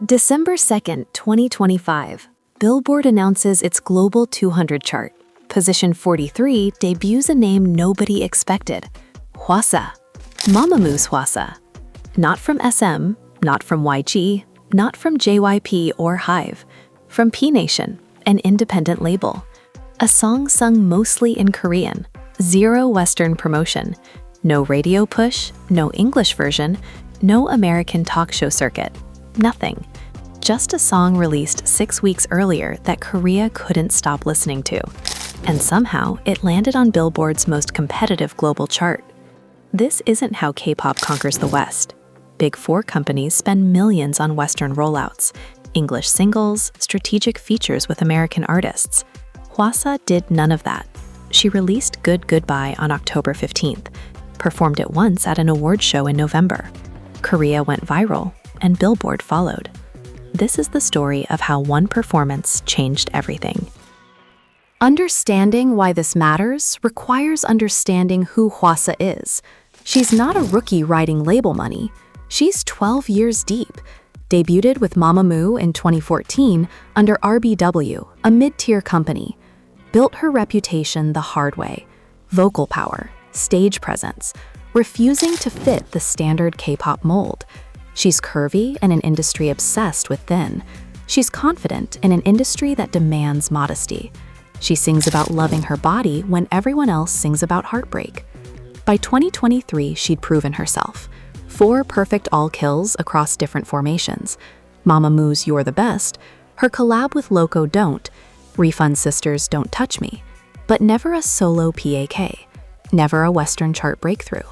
December 2nd, 2025, Billboard announces its Global 200 chart. Position 43 debuts a name nobody expected, Hwasa. Mamamoo's Hwasa. Not from SM, not from YG, not from JYP or Hive. From P Nation, an independent label. A song sung mostly in Korean. Zero Western promotion. No radio push, no English version, no American talk show circuit. Nothing. Just a song released 6 weeks earlier that Korea couldn't stop listening to. And somehow, it landed on Billboard's most competitive global chart. This isn't how K-pop conquers the West. Big Four companies spend millions on Western rollouts, English singles, strategic features with American artists. Hwasa did none of that. She released Good Goodbye on October 15th, performed it once at an award show in November. Korea went viral, and Billboard followed. This is the story of how one performance changed everything. Understanding why this matters requires understanding who Hwasa is. She's not a rookie riding label money. She's 12 years deep. Debuted with Mamamoo in 2014 under RBW, a mid-tier company. Built her reputation the hard way. Vocal power, stage presence, refusing to fit the standard K-pop mold. She's curvy in an industry obsessed with thin. She's confident in an industry that demands modesty. She sings about loving her body when everyone else sings about heartbreak. By 2023, she'd proven herself. 4 perfect all-kills across different formations. Mamamoo's You're the Best, her collab with Loco Don't, Refund Sisters' Don't Touch Me, but never a solo PAK, never a Western chart breakthrough.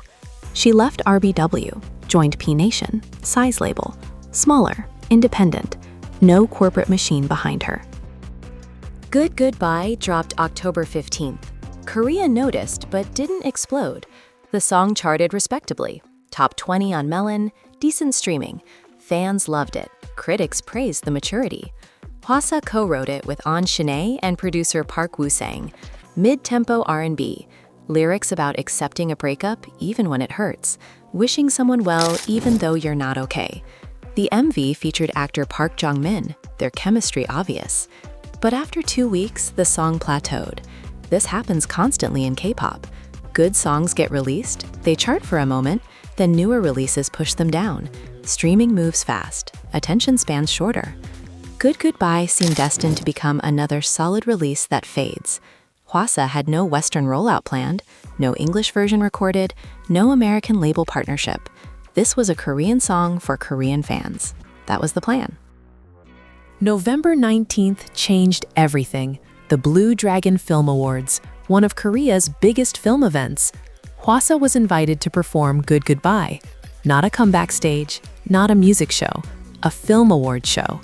She left RBW, joined P Nation, size label, smaller, independent, no corporate machine behind her. Good Goodbye dropped October 15th. Korea noticed but didn't explode. The song charted respectably. Top 20 on Melon, decent streaming. Fans loved it. Critics praised the maturity. Hwasa co-wrote it with An Shanae and producer Park Woo-sang. Mid-tempo R&B. Lyrics about accepting a breakup even when it hurts. Wishing someone well even though you're not okay. The MV featured actor Park Jeong-min, their chemistry obvious. But after 2 weeks, the song plateaued. This happens constantly in K-pop. Good songs get released, they chart for a moment, then newer releases push them down. Streaming moves fast, attention spans shorter. Good Goodbye seemed destined to become another solid release that fades. Hwasa had no Western rollout planned, no English version recorded, no American label partnership. This was a Korean song for Korean fans. That was the plan. November 19th changed everything. The Blue Dragon Film Awards, one of Korea's biggest film events. Hwasa was invited to perform Good Goodbye. Not a comeback stage, not a music show, a film award show.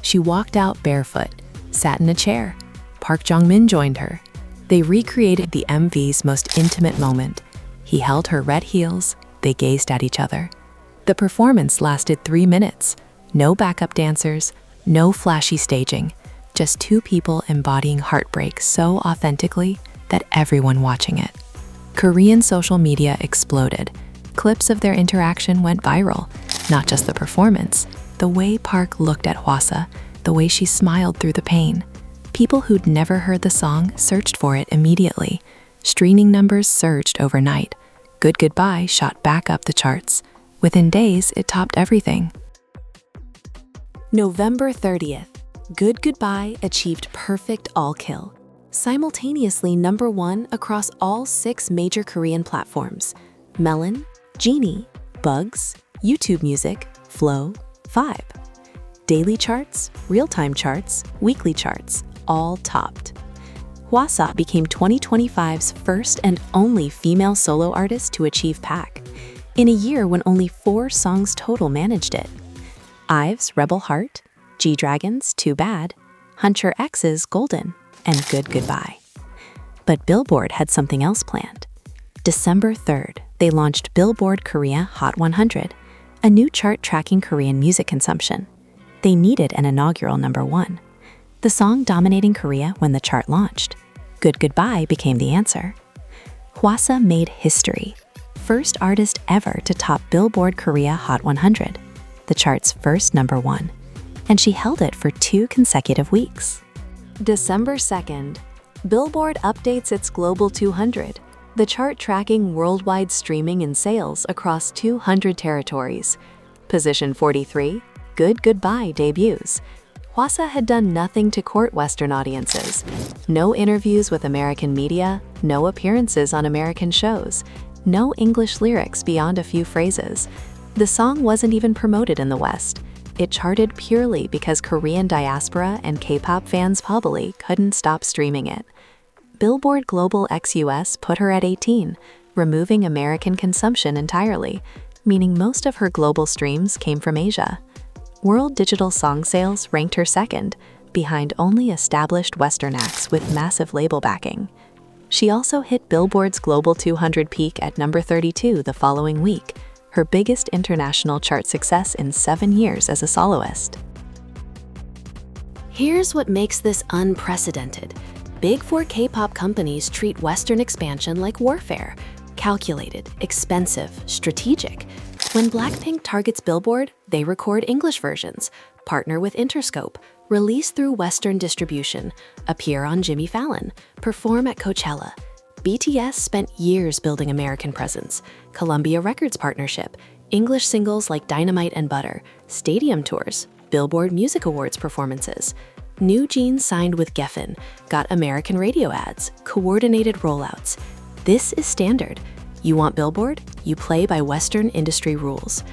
She walked out barefoot, sat in a chair. Park Jeong-min joined her. They recreated the MV's most intimate moment. He held her red heels, they gazed at each other. The performance lasted 3 minutes. No backup dancers, no flashy staging. Just 2 people embodying heartbreak so authentically that everyone watching it. Korean social media exploded. Clips of their interaction went viral. Not just the performance, the way Park looked at Hwasa, the way she smiled through the pain. People who'd never heard the song searched for it immediately. Streaming numbers surged overnight. Good Goodbye shot back up the charts. Within days, it topped everything. November 30th, Good Goodbye achieved perfect all-kill. Simultaneously #1 across all 6 major Korean platforms: Melon, Genie, Bugs, YouTube Music, Flow, Vibe. Daily charts, real-time charts, weekly charts, all topped. Hwasa became 2025's first and only female solo artist to achieve PAK, in a year when only 4 songs total managed it. IVE's Rebel Heart, G-Dragon's Too Bad, Hunter X's Golden, and Good Goodbye. But Billboard had something else planned. December 3rd, they launched Billboard Korea Hot 100, a new chart tracking Korean music consumption. They needed an inaugural #1. The song dominating Korea when the chart launched. Good Goodbye became the answer. Hwasa made history. First artist ever to top Billboard Korea Hot 100, the chart's first #1. and she held it for 2 consecutive weeks. December 2nd, Billboard updates its Global 200, the chart tracking worldwide streaming and sales across 200 territories. Position 43, Good Goodbye debuts. Hwasa had done nothing to court Western audiences. No interviews with American media, no appearances on American shows, no English lyrics beyond a few phrases. The song wasn't even promoted in the West. It charted purely because Korean diaspora and K-pop fans probably couldn't stop streaming it. Billboard Global ex-US put her at 18, removing American consumption entirely, meaning most of her global streams came from Asia. World digital song sales ranked her second, behind only established Western acts with massive label backing. She also hit Billboard's Global 200 peak at number 32 the following week, her biggest international chart success in 7 years as a soloist. Here's what makes this unprecedented. Big Four K-pop companies treat Western expansion like warfare. Calculated, expensive, strategic. When Blackpink targets Billboard, they record English versions, partner with Interscope, release through Western distribution, appear on Jimmy Fallon, perform at Coachella. BTS spent years building American presence, Columbia Records partnership, English singles like Dynamite and Butter, stadium tours, Billboard Music Awards performances. New Jeans signed with Geffen, got American radio ads, coordinated rollouts. This is standard. You want Billboard? You play by Western industry rules.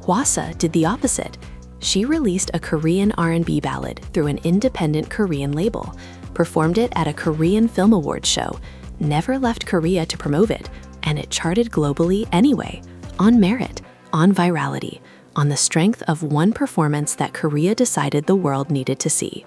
Hwasa did the opposite. She released a Korean R&B ballad through an independent Korean label, performed it at a Korean Film Awards show, never left Korea to promote it, and it charted globally anyway, on merit, on virality, on the strength of one performance that Korea decided the world needed to see.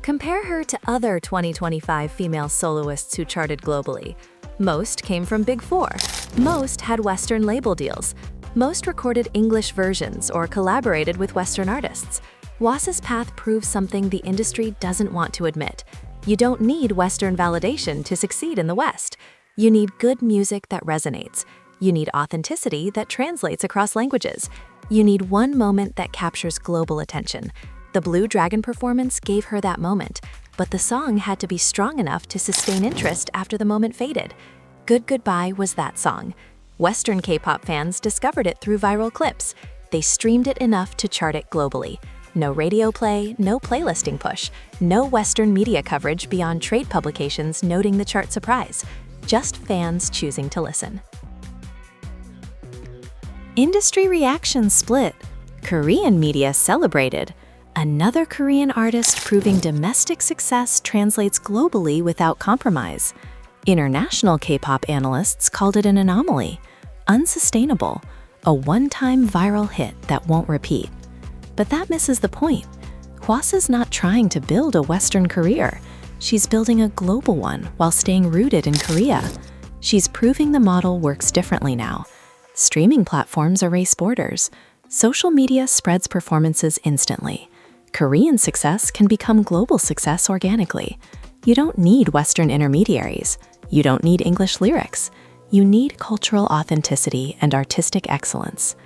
Compare her to other 2025 female soloists who charted globally. Most came from Big Four. Most had Western label deals. Most recorded English versions or collaborated with Western artists. Hwasa's path proves something the industry doesn't want to admit. You don't need Western validation to succeed in the West. You need good music that resonates. You need authenticity that translates across languages. You need one moment that captures global attention. The Blue Dragon performance gave her that moment, but the song had to be strong enough to sustain interest after the moment faded. Good Goodbye was that song. Western K-pop fans discovered it through viral clips. They streamed it enough to chart it globally. No radio play, no playlisting push, no Western media coverage beyond trade publications noting the chart surprise. Just fans choosing to listen. Industry reactions split. Korean media celebrated. Another Korean artist proving domestic success translates globally without compromise. International K-pop analysts called it an anomaly, unsustainable, a one-time viral hit that won't repeat. But that misses the point. Hwasa's not trying to build a Western career. She's building a global one while staying rooted in Korea. She's proving the model works differently now. Streaming platforms erase borders. Social media spreads performances instantly. Korean success can become global success organically. You don't need Western intermediaries. You don't need English lyrics. You need cultural authenticity and artistic excellence.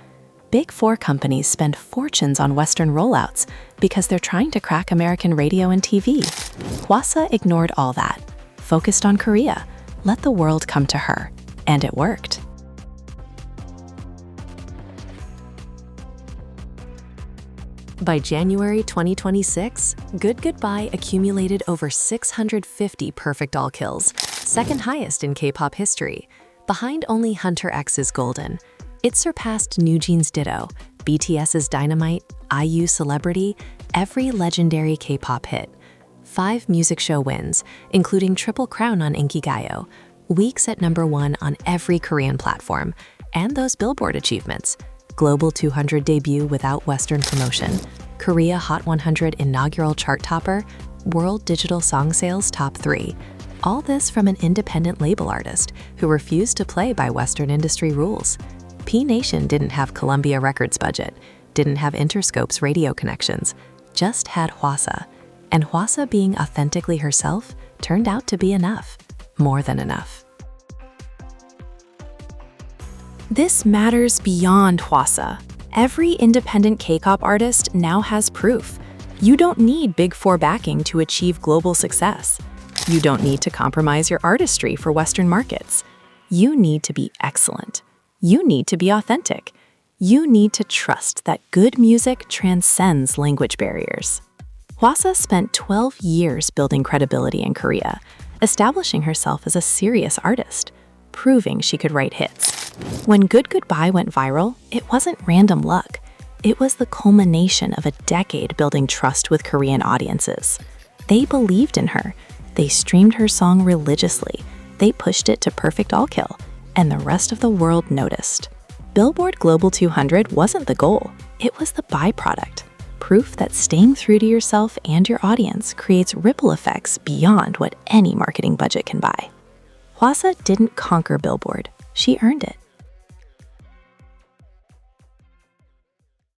Big Four companies spend fortunes on Western rollouts because they're trying to crack American radio and TV. Hwasa ignored all that, focused on Korea, let the world come to her, and it worked. By January 2026, Good Goodbye accumulated over 650 perfect all kills, second highest in K-pop history, behind only Hunter X's Golden. It surpassed New Jeans' Ditto, BTS's Dynamite, IU Celebrity, every legendary K-pop hit. 5 music show wins, including Triple Crown on Inkigayo, weeks at #1 on every Korean platform, and those Billboard achievements. Global 200 debut without Western promotion, Korea Hot 100 inaugural chart topper, World Digital Song Sales Top 3. All this from an independent label artist who refused to play by Western industry rules. P Nation didn't have Columbia Records budget, didn't have Interscope's radio connections, just had Hwasa. And Hwasa being authentically herself turned out to be enough, more than enough. This matters beyond Hwasa. Every independent K-pop artist now has proof. You don't need Big Four backing to achieve global success. You don't need to compromise your artistry for Western markets. You need to be excellent. You need to be authentic. You need to trust that good music transcends language barriers. Hwasa spent 12 years building credibility in Korea, establishing herself as a serious artist, proving she could write hits. When Good Goodbye went viral, it wasn't random luck. It was the culmination of a decade building trust with Korean audiences. They believed in her. They streamed her song religiously. They pushed it to perfect all kill, and the rest of the world noticed. Billboard Global 200 wasn't the goal. It was the byproduct. Proof that staying true to yourself and your audience creates ripple effects beyond what any marketing budget can buy. Hwasa didn't conquer Billboard. She earned it.